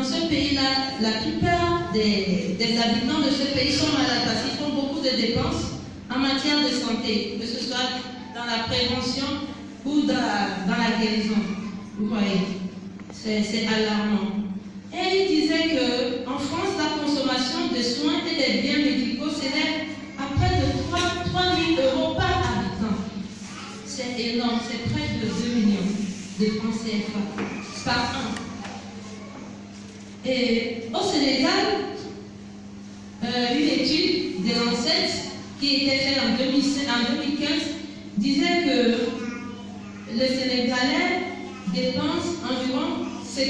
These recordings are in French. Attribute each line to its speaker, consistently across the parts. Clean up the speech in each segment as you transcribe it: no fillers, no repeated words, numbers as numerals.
Speaker 1: ce pays-là, la plupart des habitants de ce pays sont malades parce qu'ils font beaucoup de dépenses en matière de santé, que ce soit dans la prévention ou dans la guérison. Vous voyez, c'est alarmant. Et il disait qu'en France, la consommation de soins et des biens médicaux s'élève à près de 3 000 € par habitant. C'est énorme, c'est près de 2 millions de francs CFA par an. Et au Sénégal, une étude de l'ANSES qui était faite en 2015 disait que le Sénégalais dépense environ $50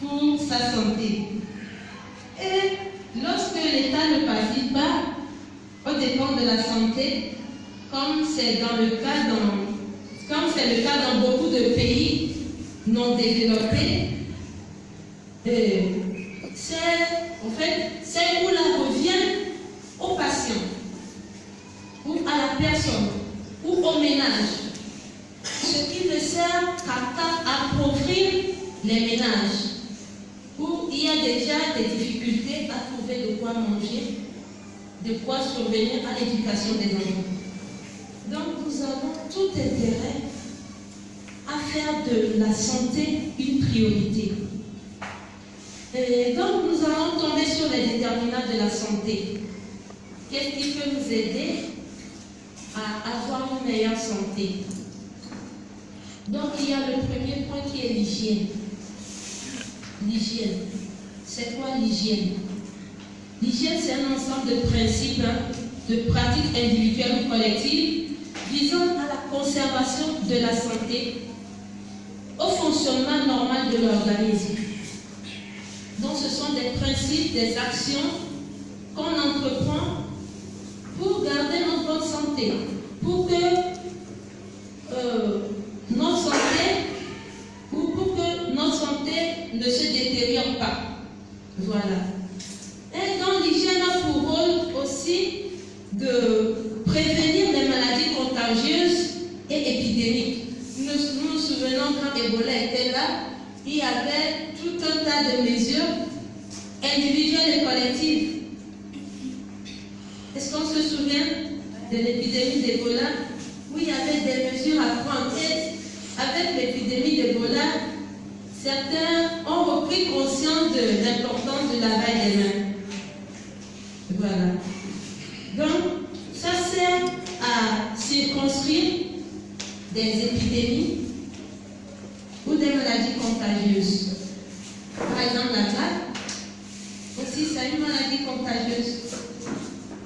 Speaker 1: pour sa santé. Et lorsque l'État ne participe pas aux dépenses de la santé, comme c'est le cas dans beaucoup de pays non développés, c'est où la revient au patient, ou à la personne, ou au ménage, ce qui ne sert qu'à appauvrir les ménages, où il y a déjà des difficultés à trouver de quoi manger, de quoi survenir à l'éducation des enfants. Donc nous avons tout intérêt à faire de la santé une priorité. Et donc nous allons tomber sur les déterminants de la santé. Qu'est-ce qui peut nous aider à avoir une meilleure santé? Donc il y a le premier point qui est l'hygiène. L'hygiène. C'est quoi l'hygiène? L'hygiène, c'est un ensemble de principes, de pratiques individuelles ou collectives visant à la conservation de la santé, au fonctionnement normal de l'organisme. Donc ce sont des principes, des actions qu'on entreprend pour garder notre bonne santé, pour que notre santé ne se détériore pas. Voilà. Et donc l'hygiène a pour rôle aussi de prévenir des maladies contagieuses et épidémiques. Nous nous souvenons quand Ebola était là, il y avait tout un tas de mesures individuelles et collectives. Est-ce qu'on se souvient de l'épidémie d'Ebola où il y avait des mesures à prendre? Et avec l'épidémie d'Ebola, certains ont repris conscience de l'importance du lavage des mains. Voilà. Donc, ça sert à circonscrire des épidémies ou des maladies contagieuses. Par exemple, la grippe, aussi, c'est une maladie contagieuse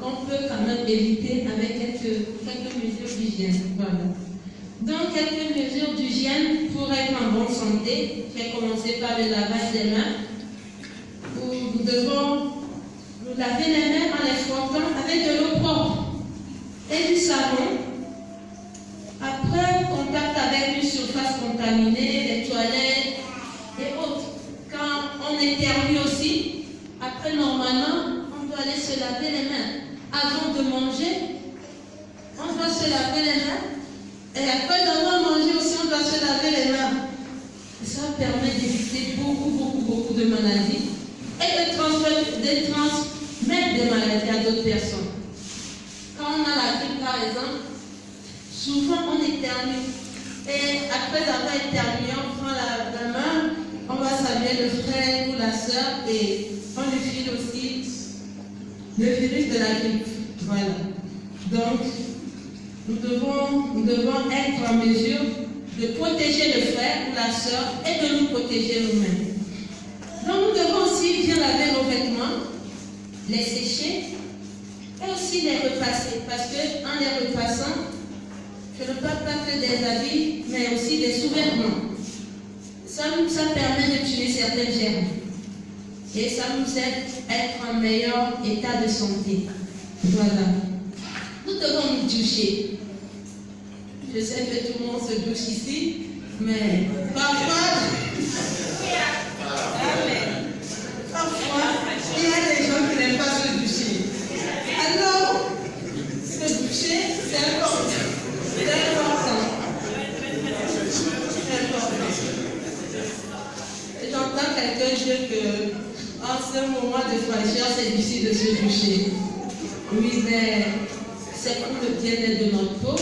Speaker 1: qu'on peut quand même éviter avec quelques mesures d'hygiène. Voilà. Donc, quelques mesures d'hygiène pour être en bonne santé. Je vais commencer par le lavage des mains, où nous devons nous laver les mains en les frottant avec de l'eau propre et du savon. Après, contact avec une surface contaminée, les toilettes et autres. Quand on éternue aussi, après, normalement, on doit aller se laver les mains. Avant de manger, on doit se laver les mains. Et après d'avoir mangé aussi, on doit se laver les mains. Et ça permet d'éviter beaucoup de maladies et de transmettre des maladies à d'autres personnes. Quand on a la grippe, par exemple, souvent on éternue. Et après avoir éternué, on prend la main, on va saluer le frère ou la soeur et on lui file aussi le virus de la grippe. Voilà. Donc, nous devons être en mesure de protéger le frère ou la soeur et de nous protéger nous-mêmes. Donc nous devons aussi bien laver nos vêtements, les sécher et aussi les repasser. Parce qu'en les repassant, je ne parle pas que des habits, mais aussi des sous-vêtements. Ça permet de tuer certains germes. Et ça nous aide à être en meilleur état de santé. Voilà. Nous devons nous doucher. Je sais que tout le monde se douche ici, mais parfois, il y a des gens qui n'aiment pas se doucher. Alors, se doucher, c'est important. C'est important. C'est important. J'entends ce moment de fraîcheur, c'est difficile de se doucher. Oui, mais c'est pour le bien-être de notre peau.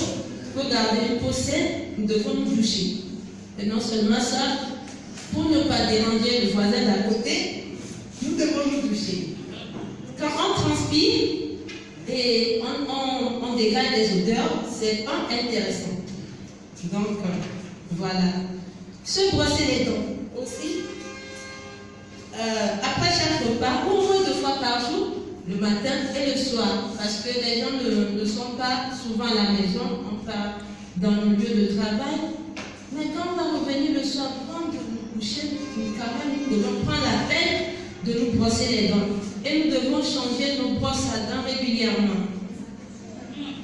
Speaker 1: Pour garder une peau saine, nous devons nous doucher. Et non seulement ça, pour ne pas déranger le voisin d'à côté, nous devons nous doucher. Quand on transpire et on dégage des odeurs, c'est pas intéressant. Donc, voilà. Se brosser les dents aussi. Après chaque repas, au moins 2 fois par jour, le matin et le soir, parce que les gens ne sont pas souvent à la maison, on part dans le lieu de travail. Mais quand on va revenir le soir, avant de nous coucher, quand même, nous devons prendre la peine de nous brosser les dents. Et nous devons changer nos brosses à dents régulièrement.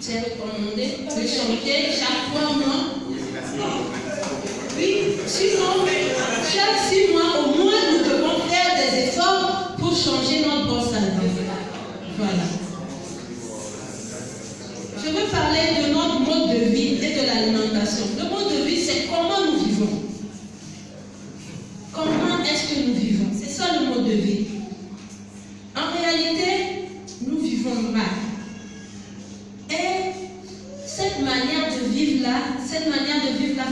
Speaker 1: C'est recommandé de changer chaque 3 mois. Oui, sinon, chaque 6 mois au moins, nous devons faire des efforts pour changer notre brosse à dents. Voilà. Je veux parler de notre mode de vie et de l'alimentation. Le mode de vie, c'est comment nous vivons. Comment est-ce que nous vivons? C'est ça le mode de vie. En réalité, nous vivons mal. Et cette manière de vivre-là,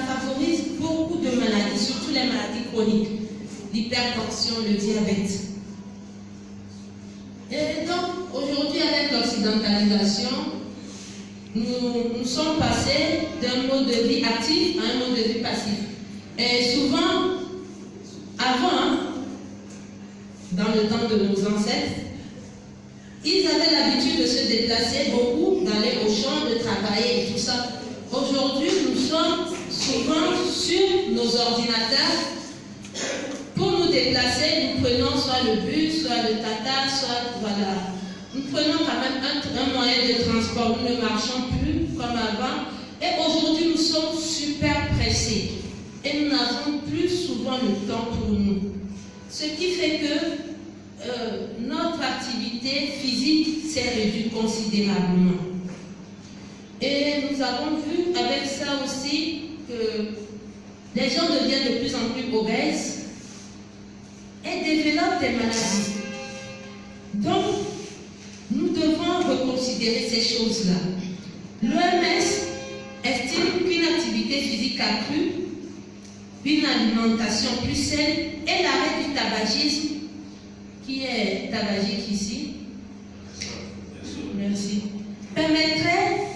Speaker 1: favorise beaucoup de maladies, surtout les maladies chroniques, l'hypertension, le diabète. Et donc, aujourd'hui, avec l'occidentalisation, nous sommes passés d'un mode de vie actif à un mode de vie passif. Et souvent, avant, dans le temps de nos ancêtres, ils avaient l'habitude de se déplacer beaucoup, d'aller au champ, de travailler et tout ça. Aujourd'hui, nous sommes souvent sur nos ordinateurs. Pour nous déplacer, nous prenons soit le bus, soit le tata, soit voilà. Nous prenons quand même un moyen de transport. Nous ne marchons plus comme avant. Et aujourd'hui, nous sommes super pressés. Et nous n'avons plus souvent le temps pour nous. Ce qui fait que notre activité physique s'est réduite considérablement. Et nous avons vu avec ça aussi que les gens deviennent de plus en plus obèses et développent des maladies. Donc, nous devons reconsidérer ces choses-là. L'OMS estime qu'une activité physique accrue, une alimentation plus saine et l'arrêt du tabagisme, qui est tabagique ici, merci, permettrait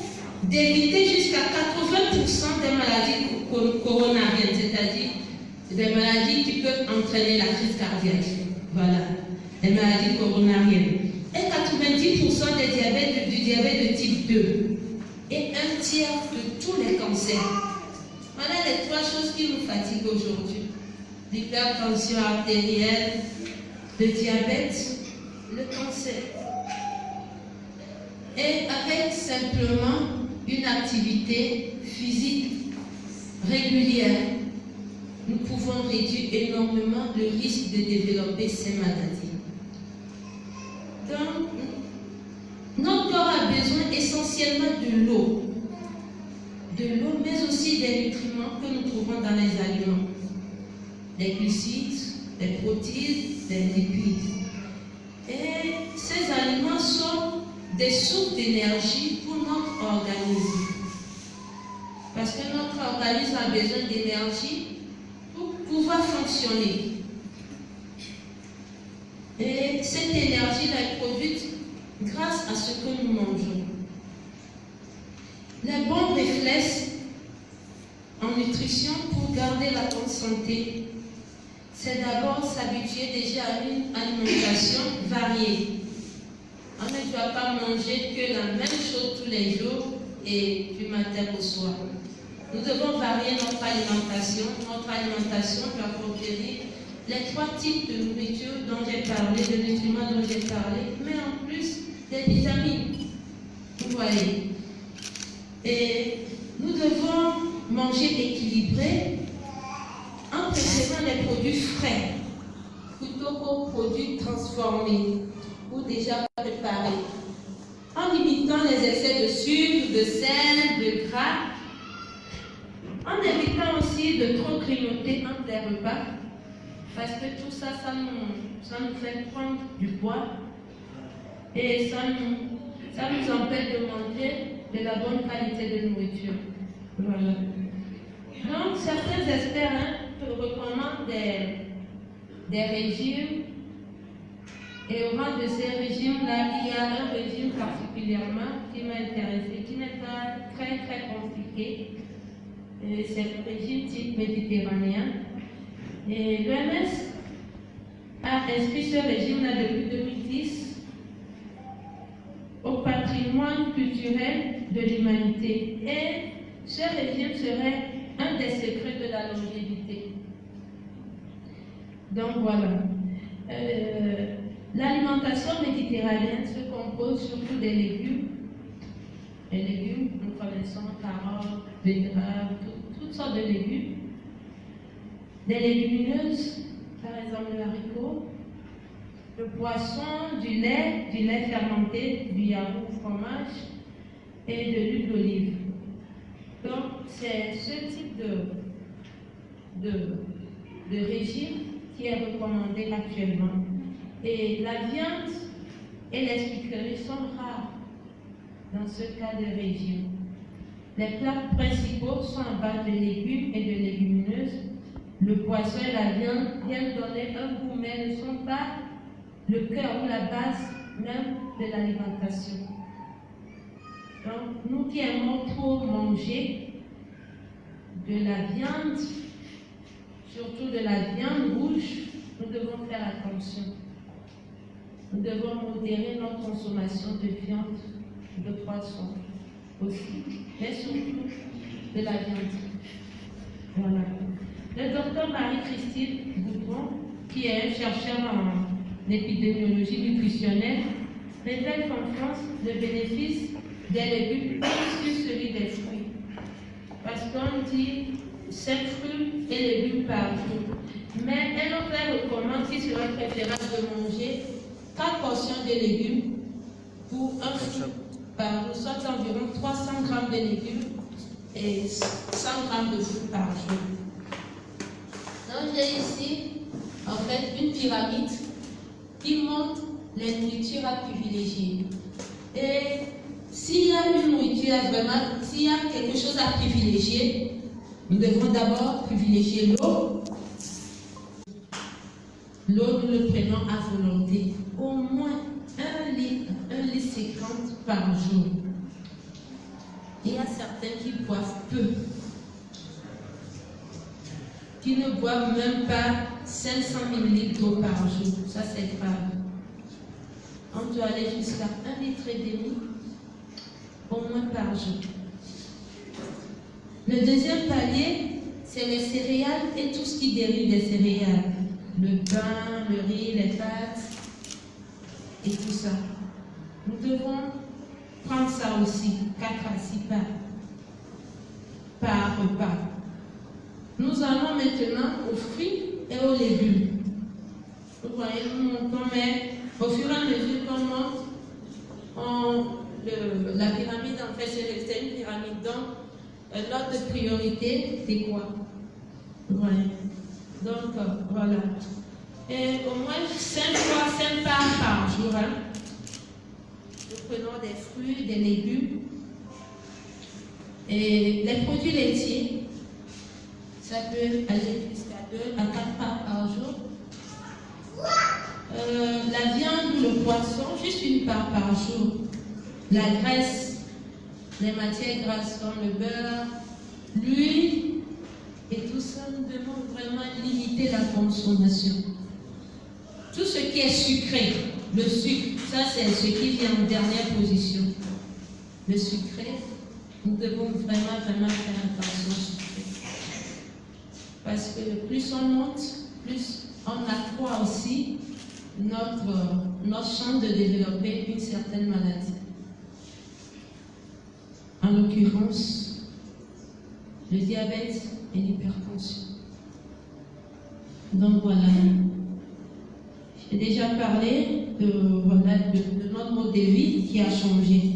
Speaker 1: d'éviter jusqu'à 80% des maladies coronariennes, c'est-à-dire des maladies qui peuvent entraîner la crise cardiaque. Voilà, les maladies coronariennes. Et 90% du diabète de type 2. Et 1/3 de tous les cancers. Voilà les 3 choses qui nous fatiguent aujourd'hui. L'hypertension artérielle, le diabète, le cancer. Et avec simplement une activité physique régulière, nous pouvons réduire énormément le risque de développer ces maladies. Donc, notre corps a besoin essentiellement de l'eau, mais aussi des nutriments que nous trouvons dans les aliments, les glucides, les protéines, les lipides. Et ces aliments sont des sources d'énergie pour notre organisme. Parce que notre organisme a besoin d'énergie pour pouvoir fonctionner. Et cette énergie-là est produite grâce à ce que nous mangeons. Les bons réflexes en nutrition pour garder la bonne santé, c'est d'abord s'habituer déjà à une alimentation variée. On ne doit pas manger que la même chose tous les jours et du matin au soir. Nous devons varier notre alimentation. Notre alimentation doit contenir les 3 types de nourriture dont j'ai parlé, de nutriments dont j'ai parlé, mais en plus des vitamines. Vous voyez. Et nous devons manger équilibré en préférant les produits frais plutôt qu'aux produits transformés ou déjà préparés, en limitant les excès de sucre, de sel, de gras, en évitant aussi de trop grignoter entre les repas, parce que tout ça, ça nous ça nous fait prendre du poids et ça nous empêche de manger de la bonne qualité de nourriture. Voilà. Donc, certains experts recommandent des régimes. Et au rang de ces régimes-là, il y a un régime particulièrement qui m'a intéressé, qui n'est pas très compliqué. C'est le régime type méditerranéen. Et l'OMS a inscrit ce régime-là depuis 2010 au patrimoine culturel de l'humanité. Et ce régime serait un des secrets de la longévité. Donc voilà. L'alimentation méditerranéenne se compose surtout des légumes. Les légumes, nous connaissons carottes, betteraves, toutes sortes de légumes. Des légumineuses, par exemple le haricot, le poisson, du lait fermenté, du yaourt, fromage et de l'huile d'olive. Donc c'est ce type de régime qui est recommandé actuellement. Et la viande et les sucreries sont rares dans ce cas de régime. Les plats principaux sont à base de légumes et de légumineuses. Le poisson et la viande viennent donner un goût, mais ne sont pas le cœur ou la base même de l'alimentation. Donc, nous qui aimons trop manger de la viande, surtout de la viande rouge, nous devons faire attention. Nous devons modérer notre consommation de viande, de poisson aussi, mais surtout de la viande. Voilà. Le docteur Marie-Christine Boudron, qui est un chercheur en épidémiologie nutritionnelle, révèle qu'en France, le bénéfice des légumes est sur celui des fruits. Parce qu'on dit 5 fruits et légumes par jour. Mais elle nous recommande qu'il serait préférable de manger 4 portions de légumes pour un fruit par jour, soit environ 300 grammes de légumes et 100 grammes de fruits par jour. Donc j'ai ici en fait une pyramide qui montre les nourritures à privilégier. Et s'il y a une nourriture vraiment, s'il y a quelque chose à privilégier, nous devons d'abord privilégier l'eau. L'eau, nous le prenons à volonté. Au moins 1 litre 50 par jour. Il y a certains qui boivent peu, qui ne boivent même pas 500 ml d'eau par jour. Ça, c'est grave. On doit aller jusqu'à 1,5 litre au moins par jour. Le deuxième palier, c'est les céréales et tout ce qui dérive des céréales. Le pain, le riz, les pâtes et tout ça. Nous devons prendre ça aussi, 4 à 6 pas par repas. Nous allons maintenant aux fruits et aux légumes. Vous voyez, nous montons, mais au fur et à mesure qu'on monte, la pyramide, en fait, c'est une pyramide. Donc, l'ordre de priorité, c'est quoi? Vous voyez. Donc, voilà. Et au moins 5 parts par jour. Hein. Nous prenons des fruits, des légumes. Et les produits laitiers, ça peut aller jusqu'à 2 à 4 parts par jour. La viande ou le poisson, juste 1 part par jour. La graisse, les matières grasses comme le beurre, l'huile, et tout ça, nous devons vraiment limiter la consommation. Tout ce qui est sucré, le sucre, ça c'est ce qui vient en dernière position. Le sucré, nous devons vraiment faire attention au sucré. Parce que plus on monte, plus on accroît aussi notre chance de développer une certaine maladie. En l'occurrence, le diabète et l'hypertension. Donc voilà. J'ai déjà parlé de notre mode de vie qui a changé.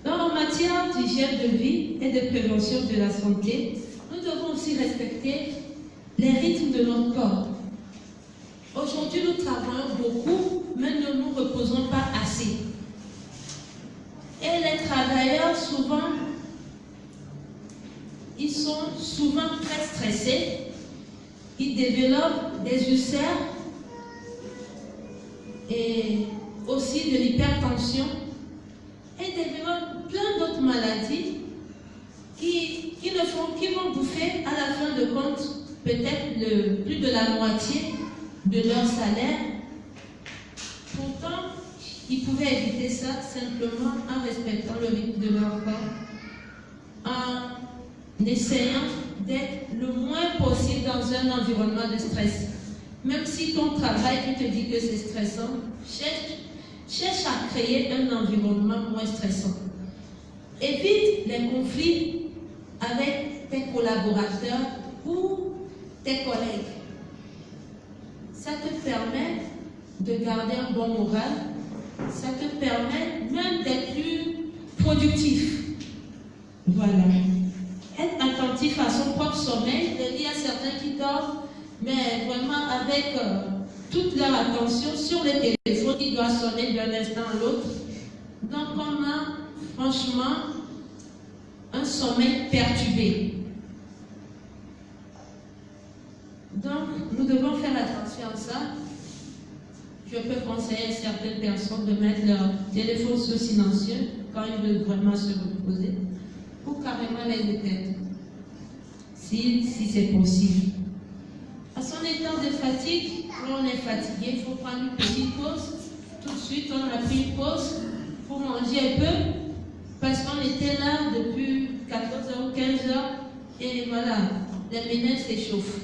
Speaker 1: Donc en matière d'hygiène de vie et de prévention de la santé, nous devons aussi respecter les rythmes de notre corps. Aujourd'hui, nous travaillons beaucoup, mais ne nous reposons pas assez. Et les travailleurs, souvent, ils sont souvent très stressés. Ils développent des ulcères et aussi de l'hypertension et développent plein d'autres maladies qui vont bouffer à la fin de compte peut-être plus de la moitié de leur salaire. Pourtant, ils pouvaient éviter ça simplement en respectant le rythme de leur corps, en essayant d'être le moins possible dans un environnement de stress. Même si ton travail, tu te dis que c'est stressant, cherche à créer un environnement moins stressant. Évite les conflits avec tes collaborateurs ou tes collègues. Ça te permet de garder un bon moral, ça te permet même d'être plus productif. Voilà. Être attentif à son propre sommeil. Il y a certains qui dorment, mais vraiment avec toute leur attention sur le téléphone qui doit sonner d'un instant à l'autre. Donc on a franchement un sommeil perturbé. Donc nous devons faire attention à ça. Je peux conseiller à certaines personnes de mettre leur téléphone sur silencieux quand ils veulent vraiment se reposer, ou carrément les éteindre, si c'est possible. À son état de fatigue, quand on est fatigué, il faut prendre une petite pause. Tout de suite, on a pris une pause pour manger un peu, parce qu'on était là depuis 14h ou 15h, et voilà, les ménages s'échauffent.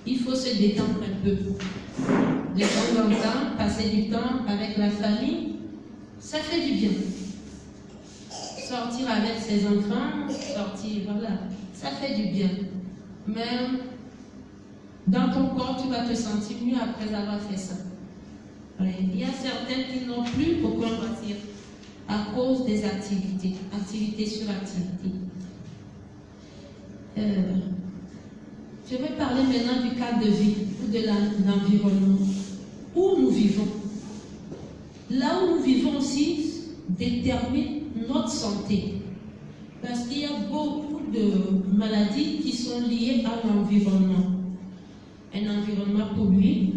Speaker 1: Il faut se détendre un peu. De temps en temps, passer du temps avec la famille, ça fait du bien. Sortir avec ses enfants, voilà, ça fait du bien. Même dans ton corps, tu vas te sentir mieux après avoir fait ça. Il y a certains qui n'ont plus aucun loisir à cause des activités sur activité. Je vais parler maintenant du cadre de vie ou de l'environnement où nous vivons. Là où nous vivons aussi détermine notre santé. Parce qu'il y a beaucoup de maladies qui sont liées à l'environnement. Un environnement pollué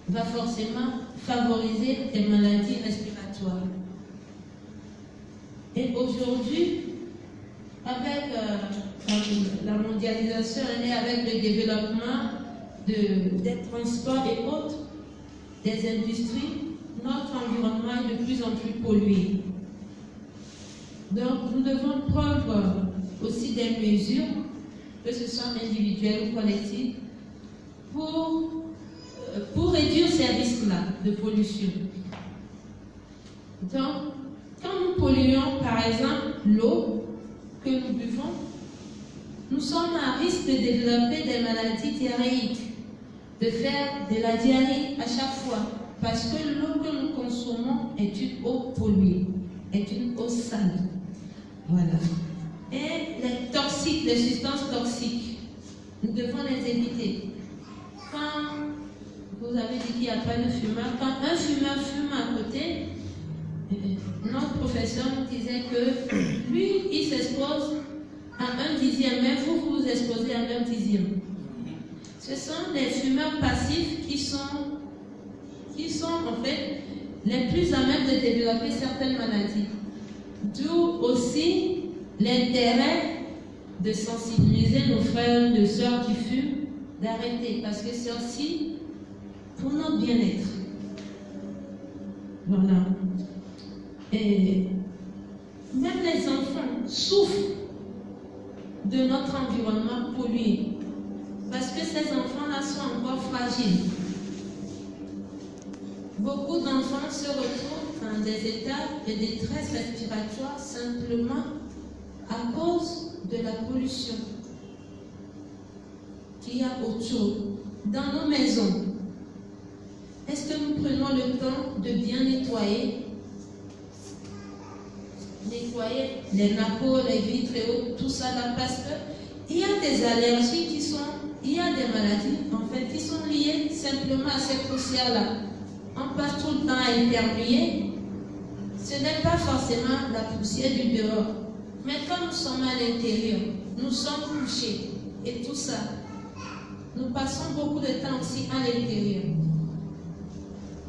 Speaker 1: va forcément favoriser des maladies respiratoires. Et aujourd'hui, avec la mondialisation et avec le développement des transports et autres, des industries, notre environnement est de plus en plus pollué. Donc nous devons prendre aussi des mesures, que ce soit individuelles ou collectives, pour réduire ces risques-là de pollution. Donc, quand nous polluons par exemple l'eau que nous buvons, nous sommes à risque de développer des maladies diarrhéiques, de faire de la diarrhée à chaque fois, parce que l'eau que nous consommons est une eau polluée, est une eau sale. Voilà. Et les toxiques, les substances toxiques, nous devons les éviter. Quand vous avez dit qu'il n'y a pas de fumeur, quand un fumeur fume à côté, notre professeur nous disait que lui, il s'expose à 1/10, mais vous vous exposez à 1/10. Ce sont les fumeurs passifs qui sont en fait les plus à même de développer certaines maladies. D'où aussi l'intérêt de sensibiliser nos frères et sœurs qui fument, d'arrêter, parce que c'est aussi pour notre bien-être. Voilà. Et même les enfants souffrent de notre environnement pollué, parce que ces enfants-là sont encore fragiles. Beaucoup d'enfants se retrouvent dans des états de détresse respiratoire simplement à cause de la pollution qu'il y a autour, dans nos maisons. Est-ce que nous prenons le temps de bien nettoyer les nappes, les vitres et autres, tout ça là, parce qu'il y a des allergies qui sont il y a des maladies, en fait, qui sont liées simplement à cette poussière-là. On passe tout le temps à éternuer. Ce n'est pas forcément la poussière du dehors. Mais quand nous sommes à l'intérieur, nous sommes couchés et tout ça, nous passons beaucoup de temps aussi à l'intérieur.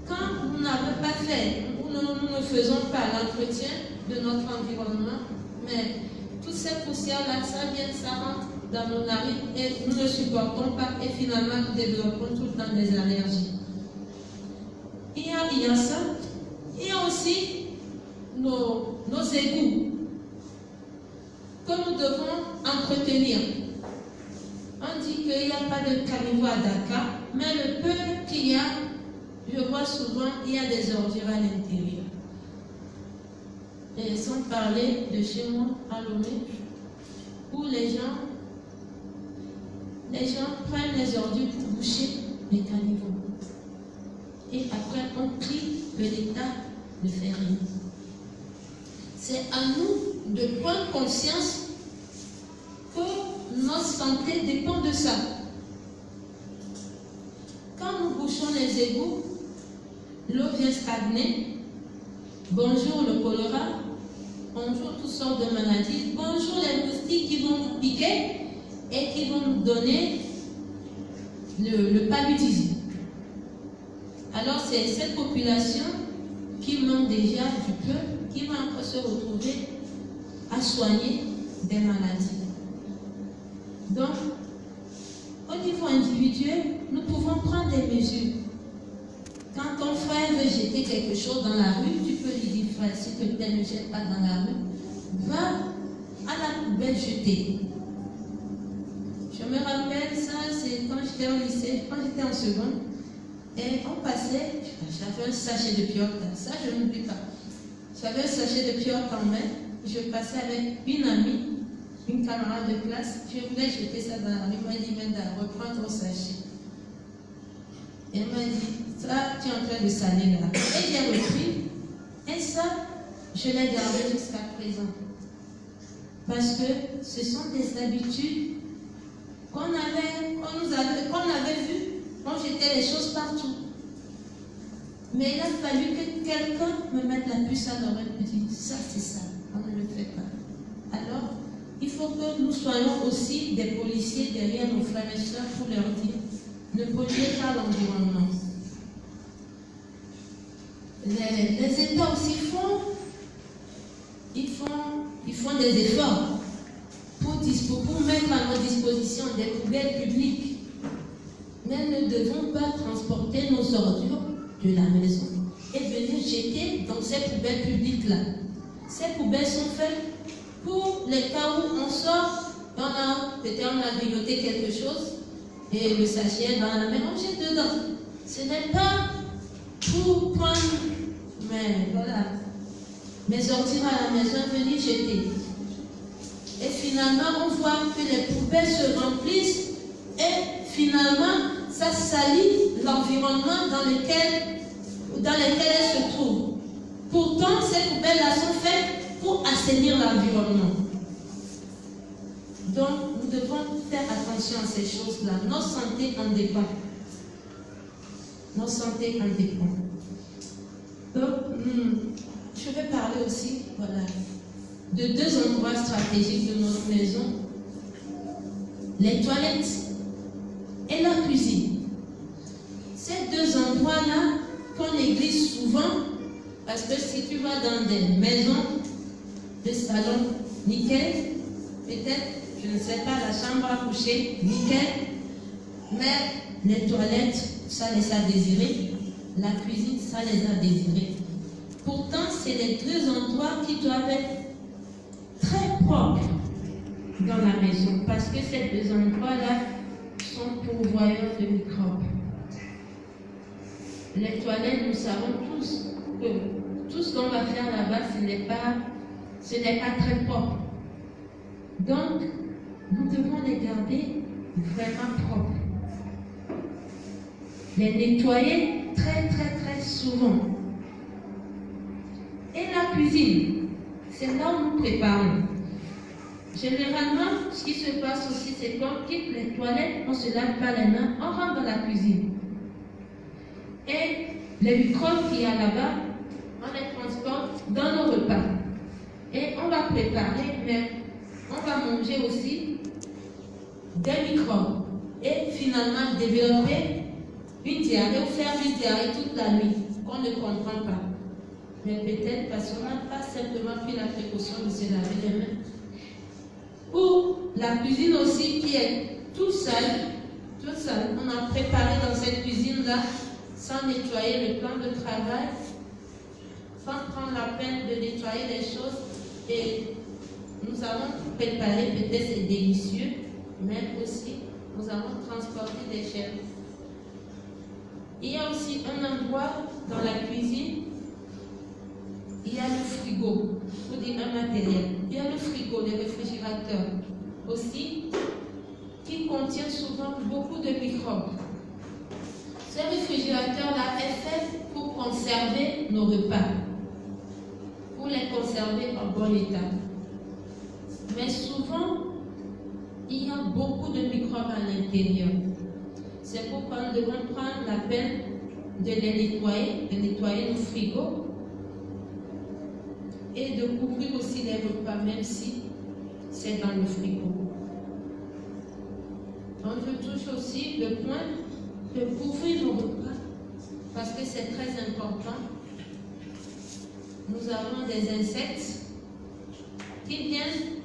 Speaker 1: Quand nous n'avons pas fait, nous ne faisons pas l'entretien de notre environnement, mais toutes ces poussières-là, ça vient, ça rentre dans nos narines et nous ne supportons pas et finalement nous développons tout le temps des allergies. Il y a ça. Il y a aussi nos égouts que nous devons entretenir. On dit qu'il n'y a pas de caniveau à Dakar, mais le peu qu'il y a, je vois souvent, il y a des ordures à l'intérieur. Et sans parler de chez moi, à Lomé, où les gens prennent les ordures pour boucher les caniveaux. Et après, on crie que l'État ne fait rien. C'est à nous de prendre conscience que notre santé dépend de ça. Quand nous bouchons les égouts, l'eau vient stagner. Bonjour le choléra, bonjour toutes sortes de maladies, bonjour les moustiques qui vont nous piquer et qui vont nous donner le paludisme. Alors c'est cette population qui manque déjà du peu, qui va encore se retrouver à soigner des maladies. Donc, au niveau individuel, nous pouvons prendre des mesures. Quand ton frère veut jeter quelque chose dans la rue, tu peux lui dire, frère, s'il te plaît, ne jette pas dans la rue, va à la poubelle jeter. Je me rappelle ça, c'est quand j'étais au lycée, quand j'étais en seconde, et on passait, j'avais un sachet de piote, ça je n'oublie pas. J'avais un sachet de piote en main, je passais avec une amie, une camarade de classe, je voulais jeter ça dans la rue, elle m'a dit, Menda, reprends ton sachet. Elle m'a dit, ça, tu es en train de saler là. Et j'ai repris, et ça, je l'ai gardé jusqu'à présent. Parce que ce sont des habitudes qu'on avait vues. On jetait les choses partout. Mais il a fallu que quelqu'un me mette la puce à l'oreille et me dise, ça c'est ça, on ne le fait pas. Alors, il faut que nous soyons aussi des policiers derrière nos frères et sœurs pour leur dire, ne polluez pas l'environnement. Les États aussi font des efforts pour mettre à notre disposition des poubelles publiques. Mais nous ne devons pas transporter nos ordures de la maison et venir jeter dans ces poubelles publiques-là. Ces poubelles sont faites pour les cas où on sort, peut-être on a grignoté quelque chose et le sachet est dans la main, on jette dedans. Ce n'est pas pour prendre mes ordures à la maison et venir jeter. Et finalement, on voit que les poubelles se remplissent et finalement, ça salit l'environnement dans lequel elles se trouvent. Pourtant, ces poubelles-là sont faites pour assainir l'environnement. Donc, nous devons faire attention à ces choses-là. Notre santé en dépend. Notre santé en dépend. Donc, je vais parler aussi, de deux endroits stratégiques de notre maison. Les toilettes et la cuisine. Ces deux endroits-là qu'on néglige souvent, parce que si tu vas dans des maisons, des salons, nickel, peut-être, je ne sais pas, la chambre à coucher, nickel, mais les toilettes, ça laisse à désirer, la cuisine, ça les a désirés. Pourtant, c'est les deux endroits qui doivent être très propres dans la maison, parce que ces deux endroits-là sont pourvoyeurs de microbes. Les toilettes, nous savons tous que tout ce qu'on va faire là-bas, ce n'est pas très propre. Donc, nous devons les garder vraiment propres. Les nettoyer très très très souvent. Et la cuisine, c'est là où nous préparons. Généralement, ce qui se passe aussi, c'est qu'on quitte les toilettes, on ne se lave pas les mains, on rentre dans la cuisine. Et les microbes qu'il y a là-bas, on les transporte dans nos repas. Et on va préparer, mais on va manger aussi des microbes. Et finalement, développer une diarrhée ou faire une diarrhée toute la nuit, qu'on ne comprend pas. Mais peut-être parce qu'on n'a pas simplement pris la précaution de se laver les mains. Ou la cuisine aussi qui est toute seule. On a préparé dans cette cuisine-là sans nettoyer le plan de travail, sans prendre la peine de nettoyer les choses. Et nous avons préparé, peut-être c'est délicieux, mais aussi nous avons transporté des chèvres. Il y a aussi un endroit dans la cuisine, il y a le frigo, pour dire un matériel. Il y a le frigo, le réfrigérateur aussi, qui contient souvent beaucoup de microbes. Ce réfrigérateur-là est fait pour conserver nos repas, pour les conserver en bon état. Mais souvent, il y a beaucoup de microbes à l'intérieur. C'est pourquoi nous devons prendre la peine de les nettoyer nos frigos et de couvrir aussi les repas, même si c'est dans le frigo. Donc je touche aussi le point de couvrir nos repas parce que c'est très important. Nous avons des insectes qui viennent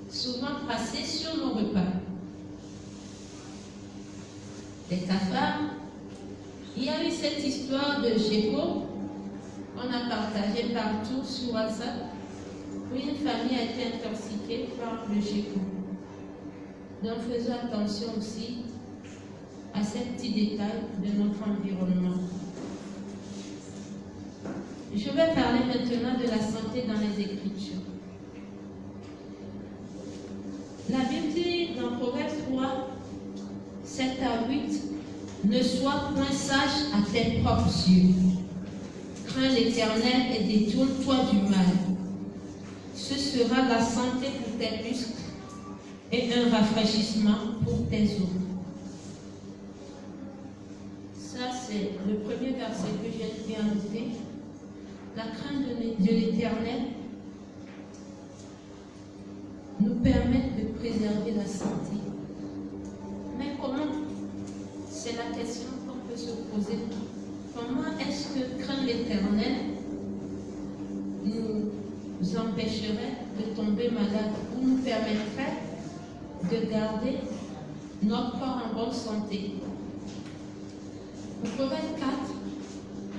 Speaker 1: souvent passer sur nos repas. Les cafards. Il y a eu cette histoire de gecko qu'on a partagée partout sur WhatsApp où une famille a été intoxiquée par le gecko. Donc faisons attention aussi à ces petits détails de notre environnement. Je vais parler maintenant de la santé dans les Écritures. La Bible dit dans Proverbe 3, 7 à 8, ne sois point sage à tes propres yeux. Crains l'Éternel et détourne-toi du mal. Ce sera la santé pour tes muscles et un rafraîchissement pour tes os. Ça, c'est le premier verset que j'ai bien noté. La crainte de l'Éternel nous permet de préserver la santé. Mais comment? C'est la question qu'on peut se poser. Comment est-ce que craindre l'Éternel nous empêcherait de tomber malade ou nous permettrait de garder notre corps en bonne santé? Le Proverbe 4,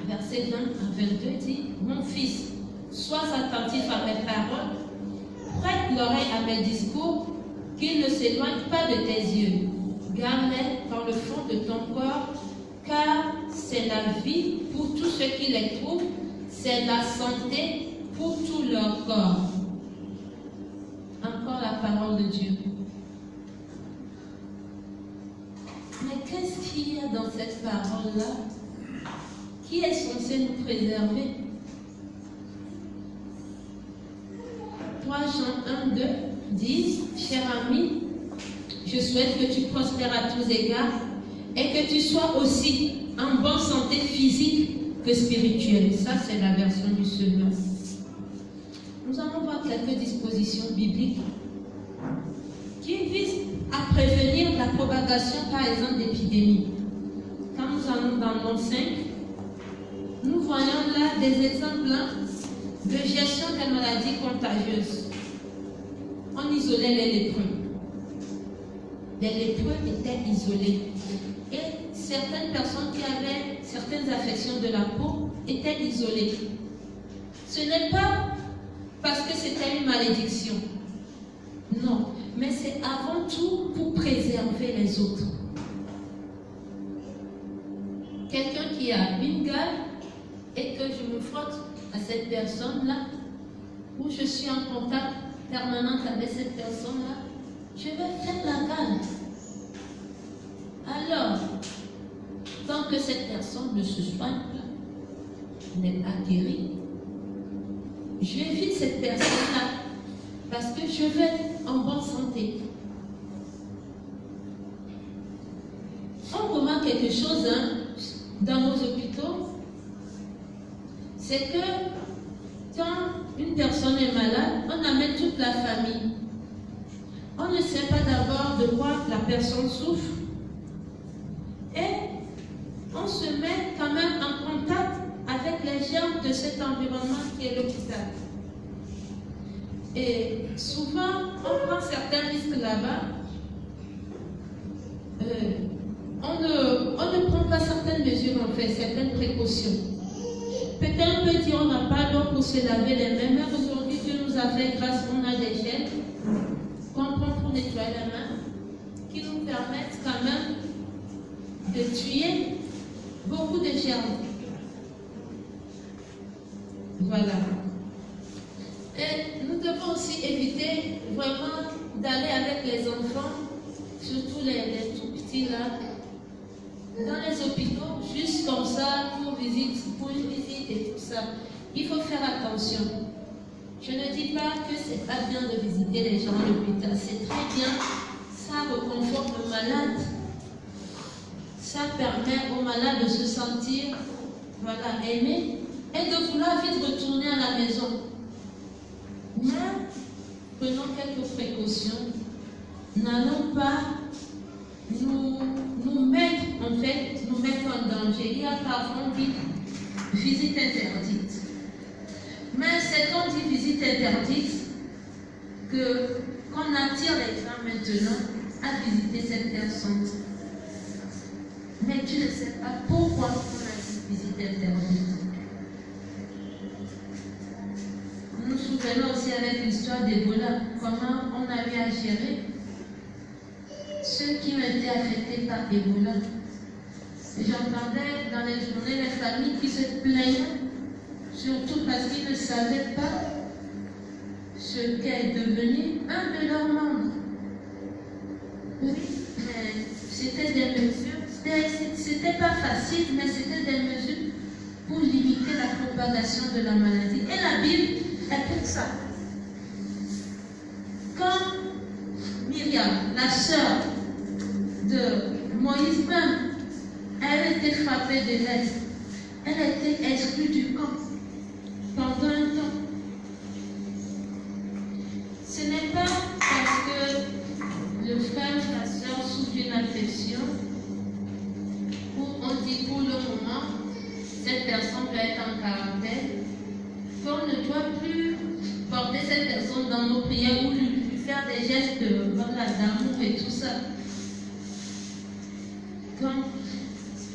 Speaker 1: verset 20 à 22 dit, mon fils, sois attentif à mes paroles, prête l'oreille à mes discours, qu'ils ne s'éloignent pas de tes yeux. Garde-les dans le fond de ton corps, car c'est la vie pour tous ceux qui les trouvent, c'est la santé pour tout leur corps. Encore la parole de Dieu. Mais qu'est-ce qu'il y a dans cette parole-là qui est censé nous préserver? 3 Jean 1, 2 disent, cher ami, je souhaite que tu prospères à tous égards et que tu sois aussi en bonne santé physique que spirituelle. Ça, c'est la version du Seigneur. Nous allons voir quelques dispositions bibliques qui visent à prévenir la propagation, par exemple, d'épidémies. Quand nous allons dans Nombre 5, nous voyons là des exemples de gestion des maladies contagieuses. On isolait les lépreux. Les lépreux étaient isolés. Et certaines personnes qui avaient certaines affections de la peau étaient isolées. Ce n'est pas parce que c'était une malédiction. Non, mais c'est avant tout pour préserver les autres. Quelqu'un qui a une gale et que je me frotte à cette personne-là, où je suis en contact permanent avec cette personne-là, je vais faire la gale. Alors, tant que cette personne ne se soigne pas, n'est pas guérie, j'évite cette personne-là. parce que je veux être en bonne santé. On remarque quelque chose dans nos hôpitaux, c'est que quand une personne est malade, on amène toute la famille. On ne sait pas d'abord de quoi la personne souffre et on se met quand même en contact avec les gens de cet environnement qui est l'hôpital. Et souvent, on prend certains risques là-bas. On ne prend pas certaines mesures, on fait certaines précautions. Peut-être on peut dire on n'a pas l'eau pour se laver les mains, mais aujourd'hui Dieu nous a fait grâce, on a des gels qu'on prend pour nettoyer les mains, qui nous permettent quand même de tuer beaucoup de germes. Voilà. Et nous devons aussi éviter vraiment d'aller avec les enfants, surtout les tout petits là, dans les hôpitaux, juste comme ça, pour une visite et tout ça. Il faut faire attention. Je ne dis pas que c'est pas bien de visiter les gens à l'hôpital, c'est très bien. Ça reconforte le malade. Ça permet au malade de se sentir, voilà, aimé et de vouloir vite retourner à la maison. Mais prenons quelques précautions. N'allons pas nous mettre en danger. Il y a parfois une visite interdite. Mais c'est quand on dit visite interdite qu'on attire les gens maintenant à visiter cette personne. Mais tu ne sais pas pourquoi on a cette visite interdite. Nous nous souvenons aussi avec l'histoire d'Ebola, comment on a eu à gérer ceux qui ont été affectés par Ebola. J'entendais dans les journées les familles qui se plaignaient, surtout parce qu'ils ne savaient pas ce qu'est devenu un de leurs membres. Oui, mais c'était des mesures, c'était pas facile, mais c'était des mesures pour limiter la propagation de la maladie. Et la Bible est pour ça. Quand Myriam, la sœur de Moïse même, elle était frappée de l'Est. Elle était exclue du camp pendant un temps. Ce n'est pas parce que le frère ou la sœur souffre d'une infection où on dit pour le moment cette personne doit être en quarantaine, qu'on ne doit plus porter cette personne dans nos prières ou lui faire des gestes d'amour et tout ça. Donc,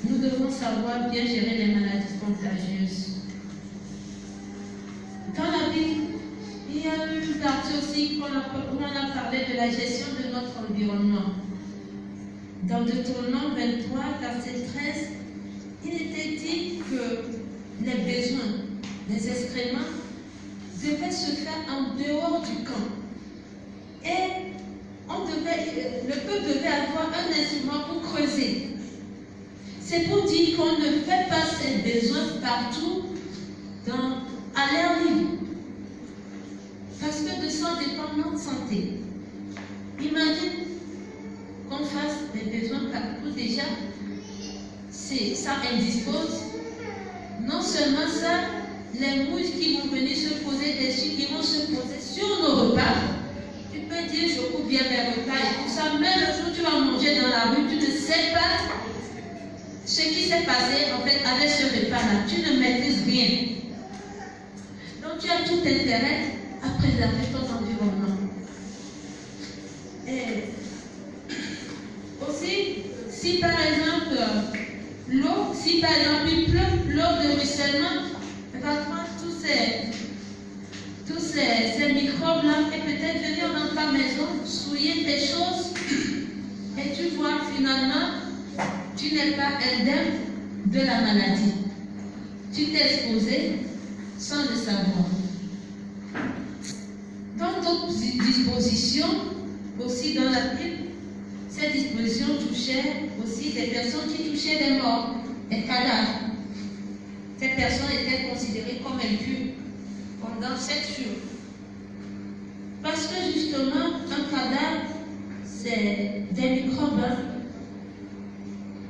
Speaker 1: nous devons savoir bien gérer les maladies contagieuses. Dans la Bible, il y a eu une partie aussi où on a parlé de la gestion de notre environnement. Dans Deutéronome 23, verset 13, il était dit que les besoins, les excréments, devaient se faire en dehors du camp. Et le peuple devait avoir un instrument pour creuser. C'est pour dire qu'on ne fait pas ses besoins partout à l'air libre. Parce que de ça dépend notre santé. Imagine qu'on fasse des besoins partout déjà. Ça indispose. Non seulement ça, les mouches qui vont venir se poser dessus, qui vont se poser sur nos repas. Tu peux dire je coupe bien mes repas et tout ça. Mais le jour où tu vas manger dans la rue, tu ne sais pas ce qui s'est passé en fait avec ce repas-là. Tu ne maîtrises rien. Donc tu as tout intérêt à préserver ton environnement. Et aussi, si par exemple l'eau, si par exemple il pleut, l'eau de ruissellement va prendre tous ces microbes-là et peut-être venir dans ta maison, souiller tes choses et tu vois finalement tu n'es pas indemne de la maladie. Tu t'es exposé sans le savoir. Dans d'autres dispositions, aussi dans la Bible, ces dispositions touchaient aussi des personnes qui touchaient des morts, des cadavres. Ces personnes étaient considérées comme impures pendant 7 jours. Parce que justement, un cadavre, c'est des microbes. Hein?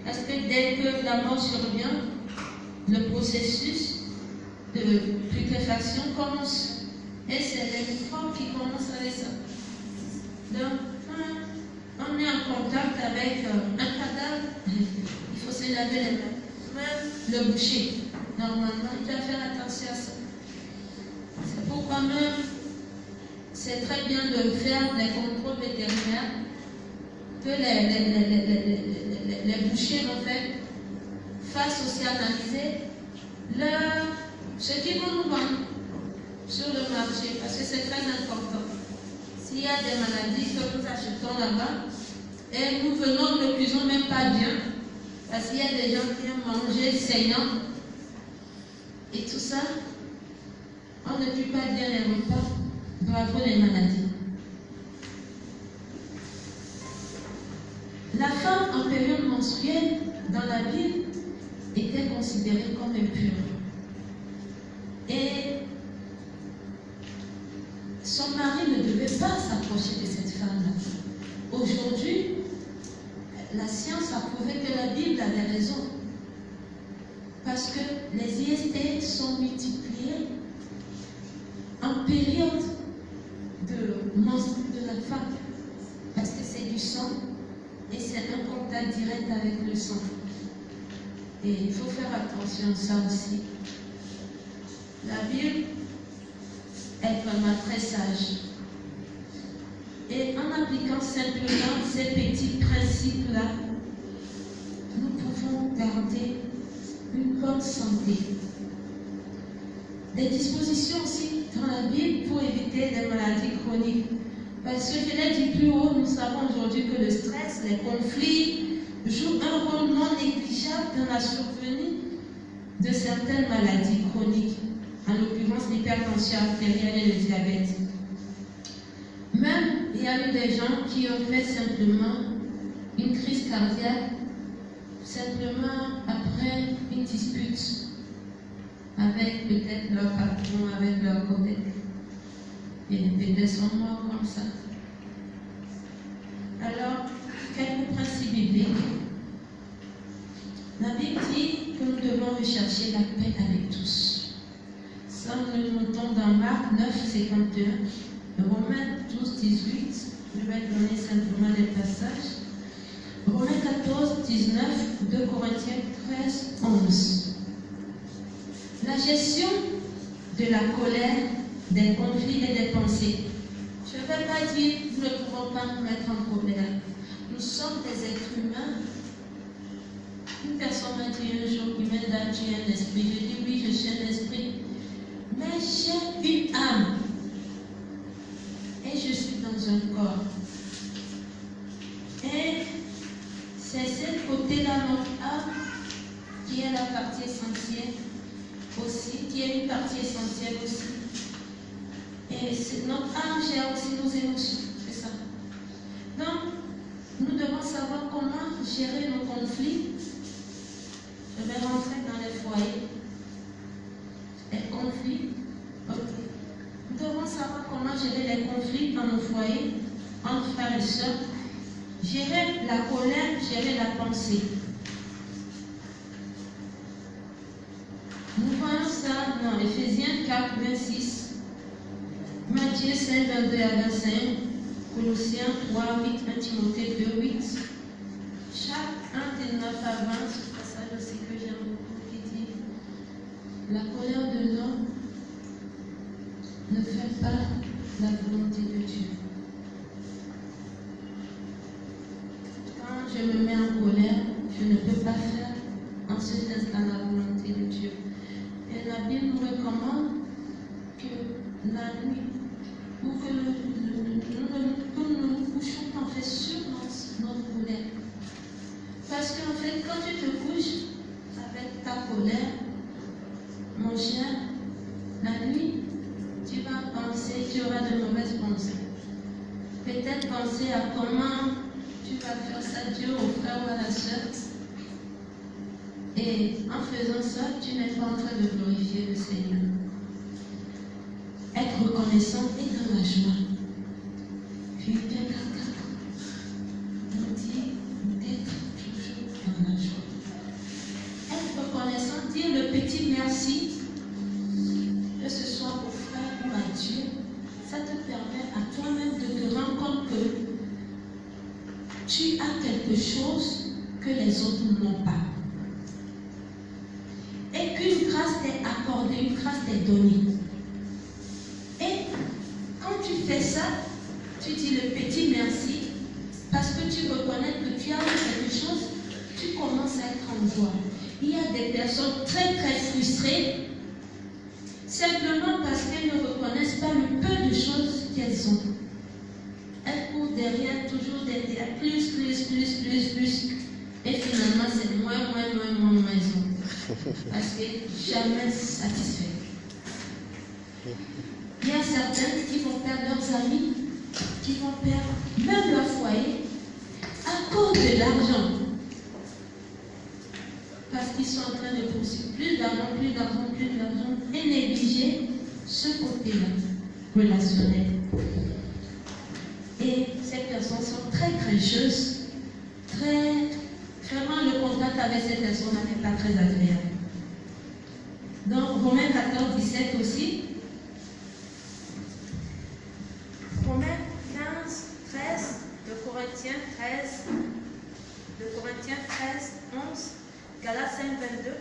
Speaker 1: Parce que dès que la mort survient, le processus de putréfaction commence. Et c'est les microbes qui commencent avec ça. Donc, on est en contact avec un cadavre, il faut se laver les mains. Même le boucher, normalement, il doit faire attention à ça. C'est pourquoi même, c'est très bien de faire des contrôles vétérinaires que les bouchers, en fait, fassent aussi analyser ce qu'ils vont nous vendre sur le marché, parce que c'est très important. S'il y a des maladies que nous achetons là-bas, et nous venons, ne cuisons même pas bien, parce qu'il y a des gens qui aiment manger saignant, et tout ça, on ne tue pas bien les repas, bravo les maladies. La femme en période menstruelle, dans la Bible, était considérée comme impure. Et son mari ne devait pas s'approcher de cette femme-là. Aujourd'hui, la science a prouvé que la Bible avait raison. Parce que les IST sont multipliés en période de menstruation de la femme. Parce que c'est du sang et c'est un contact direct avec le sang. Et il faut faire attention à ça aussi. La Bible est vraiment très sage. Et en appliquant simplement ces petits principes-là, nous pouvons garder une bonne santé. Des dispositions aussi dans la Bible pour éviter des maladies chroniques. Parce que je l'ai dit plus haut, nous savons aujourd'hui que le stress, les conflits jouent un rôle non négligeable dans la survenue de certaines maladies chroniques, en l'occurrence l'hypertension artérielle et le diabète. Même, il y a eu des gens qui ont fait simplement une crise cardiaque, simplement après une dispute avec peut-être leur patron, avec leur collègue. Et peut-être sont morts comme ça. Alors, quelques principes bibliques. La Bible dit que nous devons rechercher la paix avec tous. Ça, nous le notons dans Marc 9, 51, Romains 12, 18. Je vais donner simplement les passages. Romains 14, 19, 2 Corinthiens 13, 11. La gestion de la colère, des conflits et des pensées. Je ne vais pas dire que nous ne pouvons pas nous mettre en colère. Nous sommes des êtres humains. Une personne m'a dit un jour, Imelda, tu es un esprit. Je dis oui, je suis un esprit. Mais j'ai une âme. Et je suis dans un corps. Et c'est ce côté-là, notre âme, qui est la partie essentielle aussi, qui est une partie essentielle aussi. Et notre âme gère aussi nos émotions, c'est ça. Donc, nous devons savoir comment gérer nos conflits. Je vais rentrer dans les foyers. Les conflits. Okay. Nous devons savoir comment gérer les conflits dans nos foyers, entre frères et sœurs. Gérer la colère, gérer la pensée. Nous voyons ça dans Éphésiens 4, 26. Matthieu 5, 22 à 25, Colossiens 3, 8, 1 Timothée 2, 8. Chaque 1 de 9 à 20, ce passage aussi que j'aime beaucoup, qui dit la colère de l'homme ne fait pas la volonté de Dieu. Quand je me mets en colère, je ne peux pas faire en ce instant la volonté de Dieu. Et la Bible nous recommande que la nuit, ou que nous nous couchons en fait sur notre colère. Parce qu'en fait, quand tu te couches avec ta colère, mon cher, la nuit, tu vas penser, tu auras de mauvaises pensées. Peut-être penser à comment tu vas faire ça, Dieu, au frère ou à la sœur. Et en faisant ça, tu n'es pas en train de glorifier le Seigneur. Être reconnaissant et dans la joie. Puis quelqu'un nous dit d'être toujours dans la joie. Être reconnaissant, dire le petit merci, que ce soit au frère ou à Dieu, ça te permet à toi-même de te rendre compte que tu as quelque chose que les autres n'ont pas. Et qu'une grâce t'est accordée, une grâce t'est donnée. Et quand tu fais ça, tu dis le petit merci, parce que tu reconnais que tu as quelque chose, tu commences à être en joie. Il y a des personnes très frustrées, simplement parce qu'elles ne reconnaissent pas le peu de choses qu'elles ont. Elles courent derrière, toujours derrière, plus. Et finalement, c'est moins. Parce que jamais satisfait. Il y a certaines qui vont perdre leurs amis, qui vont perdre même leur foyer à cause de l'argent. Parce qu'ils sont en train de poursuivre plus d'argent, et négliger ce côté-là, relationnel. Et ces personnes sont très grincheuses, vraiment le contact avec ces personnes n'est pas très agréable. Donc, Romains 14, 17 aussi. Romains 15, 13, de Corinthiens 13, 11, Galates 5, 22,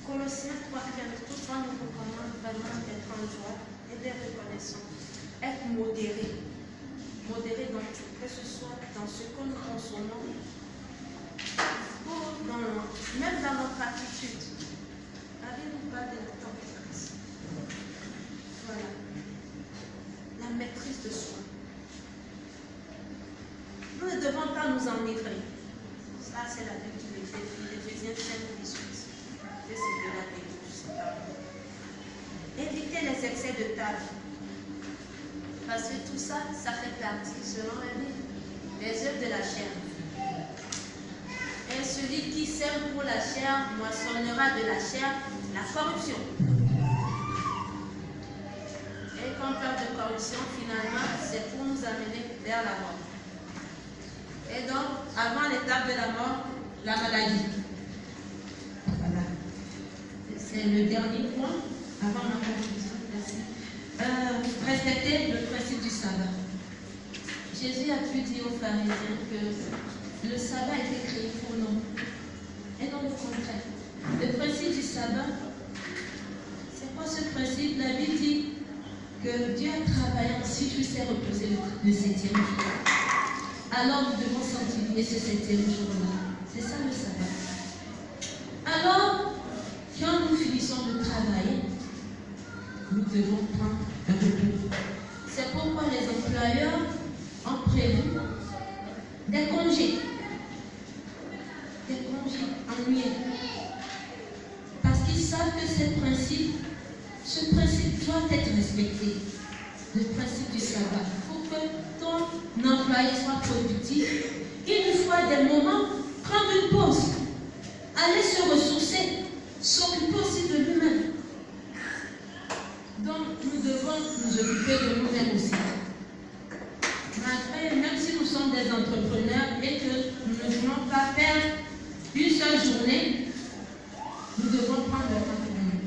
Speaker 1: Colossiens 3, 15. Tout ça nous recommande vraiment d'être en joie et d'être reconnaissant. Être modéré. Modéré dans tout, que ce soit dans ce que nous consommons, ou même dans notre attitude. N'avez-vous pas de tempérance? Voilà. La maîtrise de soi. Nous ne devons pas nous enivrer. Ça, c'est la Bible de l'Éphésiens 5, 18. C'est de la Bible, je sais pas. Évitez les excès de table. Parce que tout ça, ça fait partie, selon la Bible, des œuvres de la chair. Et celui qui sème pour la chair moissonnera de la chair la corruption. Et quand on parle de corruption, finalement, c'est pour nous amener vers la mort. Et donc, avant l'étape de la mort, la maladie. Voilà. C'est le dernier point, avant ma conclusion. Merci. Respecter le principe du sabbat. Jésus a pu dire aux pharisiens que le sabbat a été créé pour nous. Et non le contraire. Le principe du sabbat, c'est quoi ce principe? La Bible dit que Dieu a travaillé, ensuite il s'est reposé le 7e jour. Alors nous devons sanctifier ce 7e jour-là. C'est ça le sabbat. Alors, quand nous finissons de travailler, nous devons prendre un repos. C'est pourquoi les employeurs ont prévu des congés annuels. Parce qu'ils savent que ce principe doit être respecté. Le principe du sabbat. Pour que ton employé soit productif, il lui faut des moments, prendre une pause, aller se ressourcer, s'occuper aussi de lui-même. Donc, nous devons nous occuper de nous-mêmes aussi. Même si nous sommes des entrepreneurs et que nous ne voulons pas faire une seule journée, nous devons prendre le temps pour nous.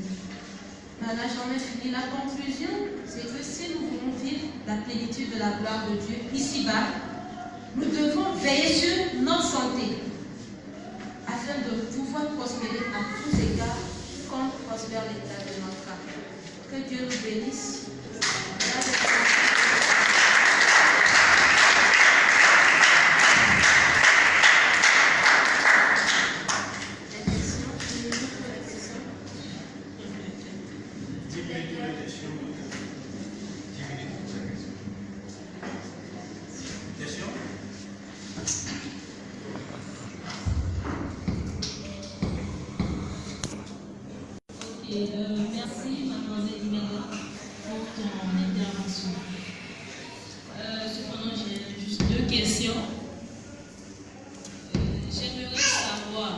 Speaker 1: Voilà, j'en ai fini. La conclusion, c'est que si nous voulons vivre la plénitude de la gloire de Dieu ici-bas, nous devons veiller sur notre santé afin de pouvoir prospérer à tous égards comme prospère l'état de notre âme. Que Dieu nous bénisse.
Speaker 2: Merci, mademoiselle Imelda, pour ton intervention. Cependant, j'ai juste 2 questions. J'aimerais savoir,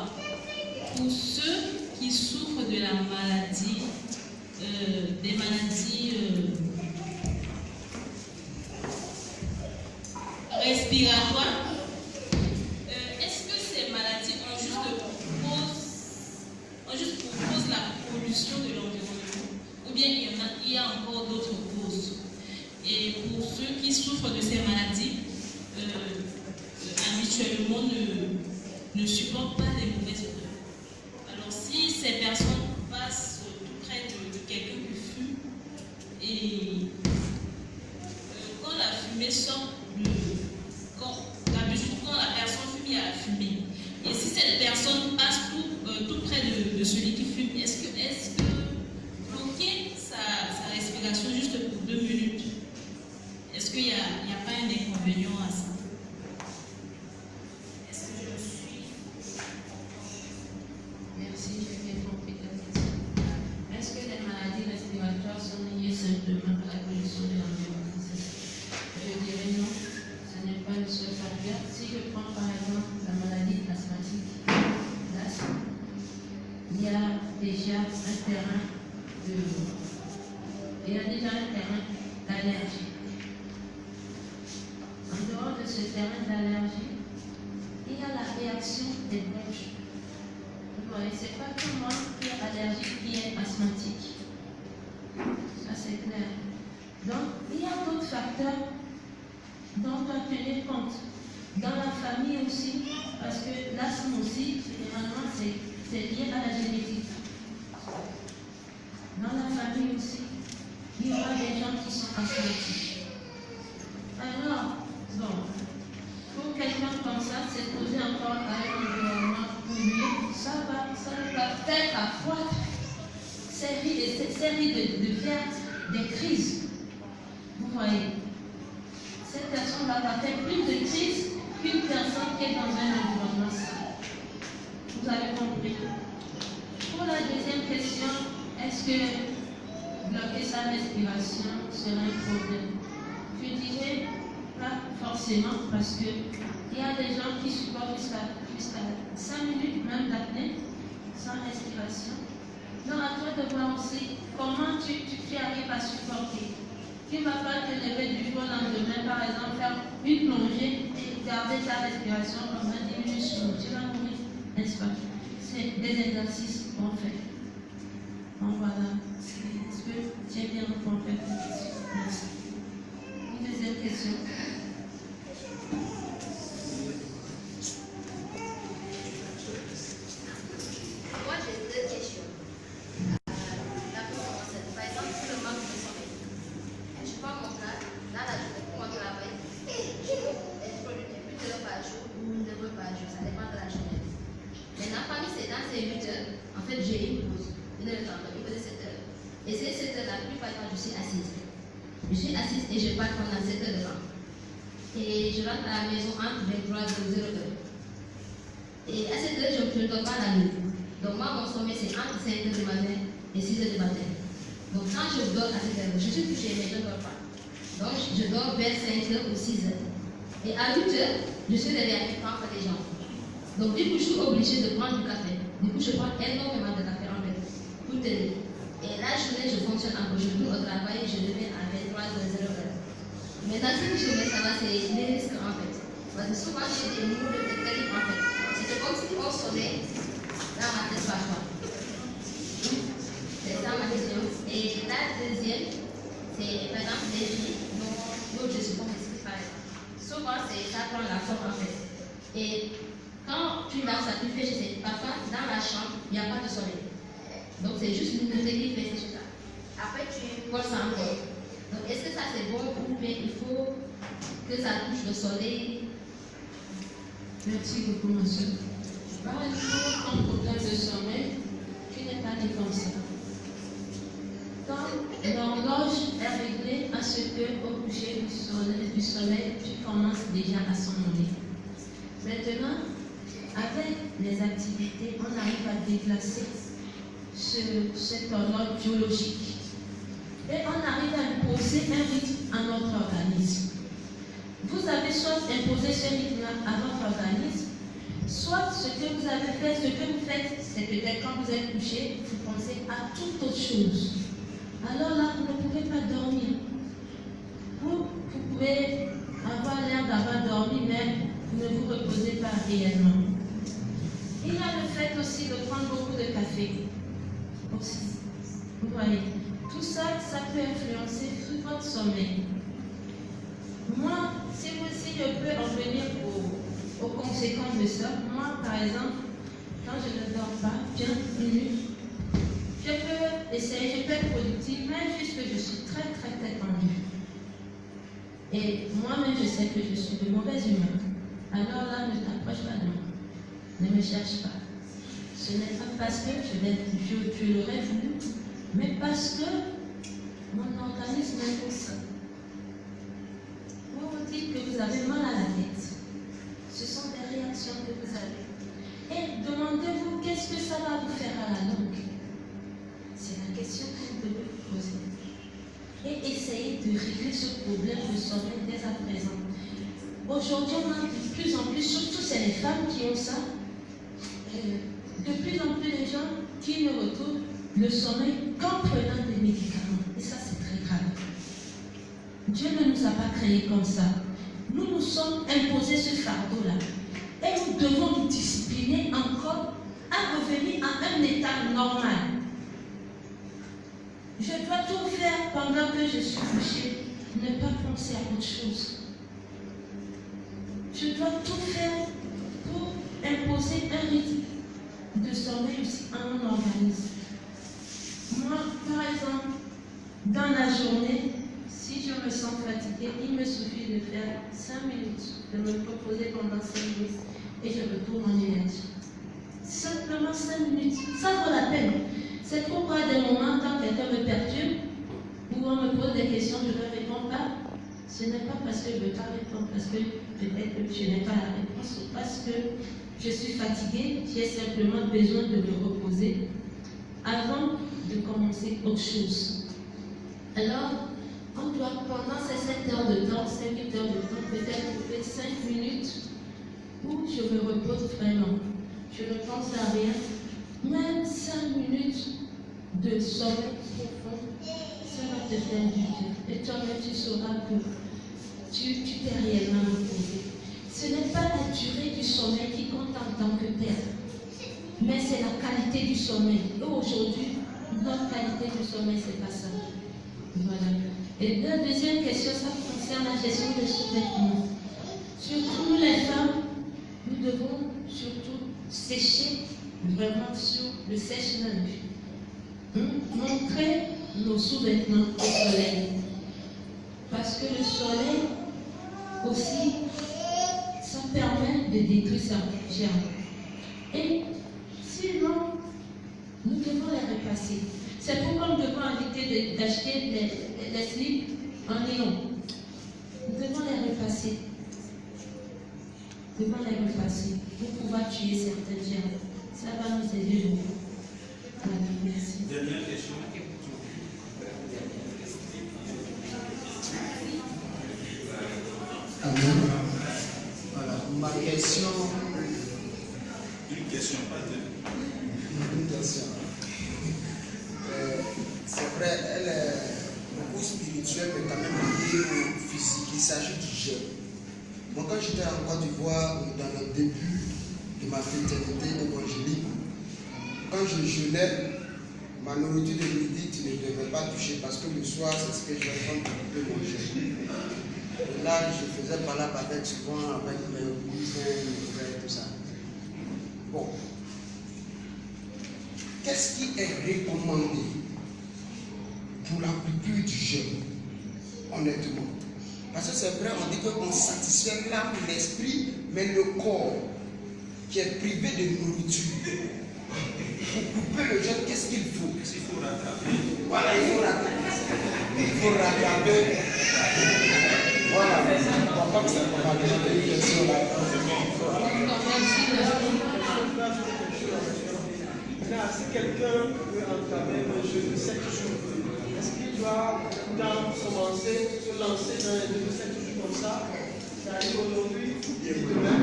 Speaker 2: pour ceux qui souffrent de la maladie, des maladies respiratoires. Est-ce que ces maladies ont juste pour cause la pollution de l'environnement, ou bien il y a encore d'autres causes? Et pour ceux qui souffrent de ces maladies, habituellement ne supportent pas les mauvaises odeurs. Alors si ces personnes passent tout près de quelqu'un qui fume, et quand la fumée sort d'habitude quand la personne fume, il y a la fumée. Et si cette personne passe tout près de celui qui fume, est-ce que bloquer sa respiration juste pour 2 minutes, est-ce qu'il n'y a pas un inconvénient à ça? Est-ce que je suis?
Speaker 1: Merci, j'ai bien compris ta question. Est-ce que les maladies respiratoires sont liées simplement à la pollution de l'environnement? Je dirais non, ce n'est pas le seul facteur. Si je prends par exemple la maladie asthmatique, l'asthme, il y a déjà un terrain d'allergie. En dehors de ce terrain d'allergie, il y a la réaction des bronches. Vous voyez, ce n'est pas tout le monde qui est allergique qui est asthmatique. Ça, c'est clair. Donc, il y a d'autres facteurs dont on doit tenir compte. Dans la famille aussi, parce que l'asthme aussi, généralement, c'est lié à la génétique. Dans la famille aussi, il y aura des gens qui sont asthmatiques. Alors, bon, pour quelqu'un comme ça, c'est posé encore à un environnement pollué, ça va faire accroître série de faire des crises. Vous voyez, cette personne va faire plus de crises qu'une personne qui est dans un environnement sain. Vous avez compris? Pour la deuxième question, est-ce que bloquer sa respiration serait un problème? Je dirais pas forcément, parce que il y a des gens qui supportent jusqu'à 5 minutes même d'apnée sans respiration. Donc à toi de voir aussi comment tu arrives à supporter. Tu ne vas pas te lever du jour au lendemain, par exemple, faire une plongée et garder ta respiration pendant 10 minutes sur l'eau. Tu vas mourir, n'est-ce pas? C'est des exercices qu'on fait. Donc voilà. Est-ce que j'ai bien répondu à ta question? Merci. Une deuxième question.
Speaker 3: Moi, j'ai 2 questions. La première, c'est par exemple, pour le manque de sommeil. Je prends mon cas, dans la journée, pour mon travail, je produis plus d'heures par jour ou 9 heures par jour, ça dépend de la journée. Maintenant, parmi ces 8 heures, en fait, j'ai une pause, 1 heure de temps, donc il faisait 7 heures. Et ces 7 heures, la plupart du temps, je suis assise. Je suis assise et je pars pendant 7 heures de temps. Et je rentre à la maison entre 23 et 0 heures. Et à cette heure, je ne dors pas la nuit. Donc moi, mon sommeil, c'est entre 5 heures du matin et 6 heures du matin. Donc quand je dors à cette heure, je suis couchée, mais je ne dors pas. Donc je dors vers 5 heures ou 6 heures. Et à 8 heures, je suis réveillée par les gens. Donc du coup, je suis obligée de prendre du café. Du coup, je prends énormément de café en fait, pour tenir. Et la journée, je fonctionne encore. Je tourne au travail et je reviens à 23 h. Maintenant, ce que je mets, ça va, c'est les risques en fait. Parce que souvent, j'ai des maux de terribles en fait. C'est comme si on sonnait dans ma tête parfois. C'est ça ma question. Et la deuxième, c'est par exemple les filles dont je suis pas expliquée par exemple. Souvent, ça prend la forme en fait. Et quand tu lances ça, tu fais, je sais, parfois dans la chambre, il n'y a pas de soleil. Donc c'est juste l'humidité qui fait ces choses-là. Après, tu colles ça encore. Donc est-ce que ça c'est bon ou bien il faut que ça touche le soleil?
Speaker 1: Merci beaucoup, monsieur. Par exemple, ton problème de sommeil, tu n'es pas né comme ça. Quand l'horloge est réglée à ce que au coucher du soleil, tu commences déjà à somnoler. Maintenant, avec les activités, on arrive à déplacer cette horloge biologique. Et on arrive à imposer un rythme à notre organisme. Vous avez soit imposé ce rythme-là à votre organisme, soit ce que vous avez fait, ce que vous faites, c'est peut-être quand vous êtes couché, vous pensez à toute autre chose. Alors là, vous ne pouvez pas dormir. Vous pouvez avoir l'air d'avoir dormi vous ne vous reposez pas réellement. Il y a le fait aussi de prendre beaucoup de café. Aussi. Vous voyez, tout ça, ça peut influencer votre sommeil. Moi, si je peux en venir aux conséquences de ça, moi, par exemple, quand je ne dors pas bien une minute, je peux essayer, je peux être productive, mais juste que je suis très tendue. Et moi-même, je sais que je suis de mauvaise humeur. Alors là, ne t'approche pas de moi. Ne me cherche pas. Ce n'est pas parce que je l'aurais voulu, mais parce que mon organisme est comme ça. Vous vous dites que vous avez mal à la tête. Ce sont des réactions que vous avez. Et demandez-vous qu'est-ce que ça va vous faire à la longue. C'est la question que vous devez vous poser. Et essayez de régler ce problème de sommeil dès à présent. Aujourd'hui, on a de plus en plus, surtout c'est les femmes qui ont ça, de plus en plus de gens qui ne retrouvent le sommeil qu'en prenant des médicaments. Et ça, c'est très grave. Dieu ne nous a pas créés comme ça. Nous nous sommes imposés ce fardeau-là. Et nous devons nous discipliner encore à revenir à un état normal. Je dois tout faire pendant que je suis couché, ne pas penser à autre chose. Je dois tout faire pour imposer un rythme de sommeil aussi à mon organisme. Moi, par exemple, dans la journée, si je me sens fatiguée, il me suffit de faire 5 minutes, de me reposer pendant 5 minutes et je retourne en énergie. Simplement 5 minutes, ça vaut la peine. C'est pourquoi des moments, quand quelqu'un me perturbe, ou on me pose des questions, je ne réponds pas. Ce n'est pas parce que je ne veux pas répondre, parce que peut-être que je n'ai pas la réponse, ou parce que je suis fatiguée, j'ai simplement besoin de me reposer avant de commencer autre chose. Alors, on doit, pendant ces 7 heures de temps, 5-8 heures de temps, peut-être trouver 5 minutes où je me repose vraiment. Je ne pense à rien. Même 5 minutes de sommeil profond, ça va te faire du bien. Et toi-même, tu sauras que tu t'es réellement reposé. Ce n'est pas la durée du sommeil qui compte en tant que tel, mais c'est la qualité du sommeil. Et aujourd'hui, notre qualité du sommeil, c'est pas ça. Voilà. Et la deuxième question, ça concerne la gestion des sous-vêtements. Surtout nous les femmes, nous devons surtout sécher vraiment sur le sèche-linge. Montrer nos sous-vêtements au soleil. Parce que le soleil aussi, ça permet de détruire certains germes. Et sinon, nous devons les repasser. C'est pourquoi nous devons éviter d'acheter des slips en néon. Nous devons les repasser. Nous devons les repasser pour pouvoir tuer certains germes. Ça va nous aider beaucoup. Voilà, merci.
Speaker 4: Dernière question.
Speaker 5: Voilà, ma question.
Speaker 4: Une question, pas deux.
Speaker 5: Une question. C'est vrai, elle est beaucoup spirituelle, mais quand même liée au physique. Il s'agit du jeûne. Moi, quand j'étais en Côte d'Ivoire, dans le début de ma fraternité évangélique, quand je jeûnais, ma nourriture de midi, tu ne devais pas toucher parce que le soir, c'est ce que je vais prendre pour manger. Et là, je faisais par la bavette souvent avec mes cousins, mes frères, tout ça. Bon. Qu'est-ce qui est recommandé pour la coupure du jeûne, honnêtement? Parce que c'est vrai, on dit qu'on satisfait l'âme, l'esprit, mais le corps qui est privé de nourriture. Pour couper le jeûne, qu'est-ce qu'il faut?
Speaker 4: Il faut rattraper.
Speaker 5: Voilà, il faut rattraper. Il faut rattraper. Voilà. On va pas que ça va une question là.
Speaker 6: Si quelqu'un veut entamer un jeûne de 7 jours, est-ce qu'il doit commencer, se lancer dans un jeûne de 7 jours comme ça? C'est-à-dire aujourd'hui et demain,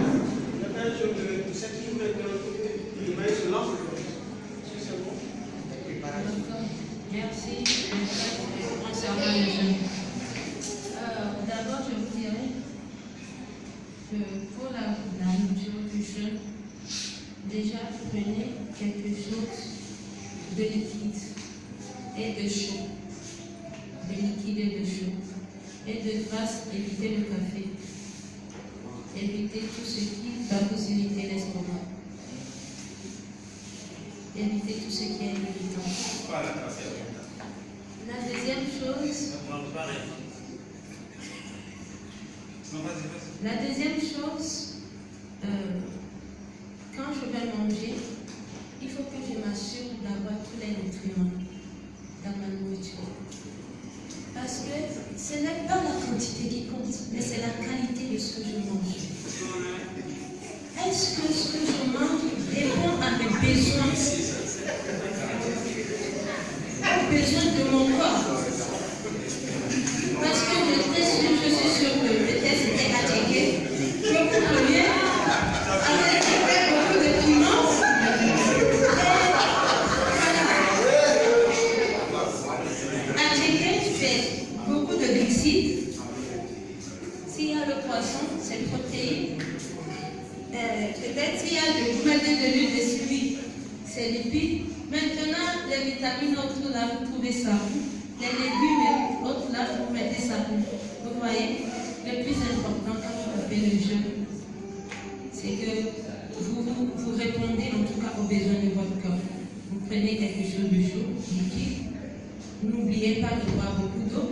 Speaker 6: il y a un jeûne de 7 jours maintenant, et demain il se lance. C'est bon.
Speaker 1: Merci. Concernant le jeûne. D'abord, je vous dirais que pour la déjà prenez quelque chose de liquide et de chaud. De liquide et de chaud. Et de grâce, évitez le café. Évitez tout ce qui va vous irriter l'estomac. Évitez tout ce qui est irritant. La deuxième chose. La deuxième chose, quand je vais manger, il faut que je m'assure d'avoir tous les nutriments dans ma nourriture. Parce que ce n'est pas la quantité qui compte, mais c'est la qualité de ce que je mange. Est-ce que ce que je mange répond à mes besoins? Aux besoins de mon corps? Parce que je suis sûre que le test était attaqué. Je vous préviens, avec beaucoup de piment. Attaqué fait beaucoup de glucides. S'il y a le poisson, c'est le protéine. Peut-être s'il y a de l'huile de suie, c'est lipide. Maintenant, les vitamines autour là, vous trouvez ça. Les légumes autres là, vous mettez ça. Vous voyez, le plus important quand vous faites le jeûne, c'est que vous répondez en tout cas aux besoins de votre corps. Vous prenez quelque chose de chaud, liquide. N'oubliez pas de boire beaucoup d'eau.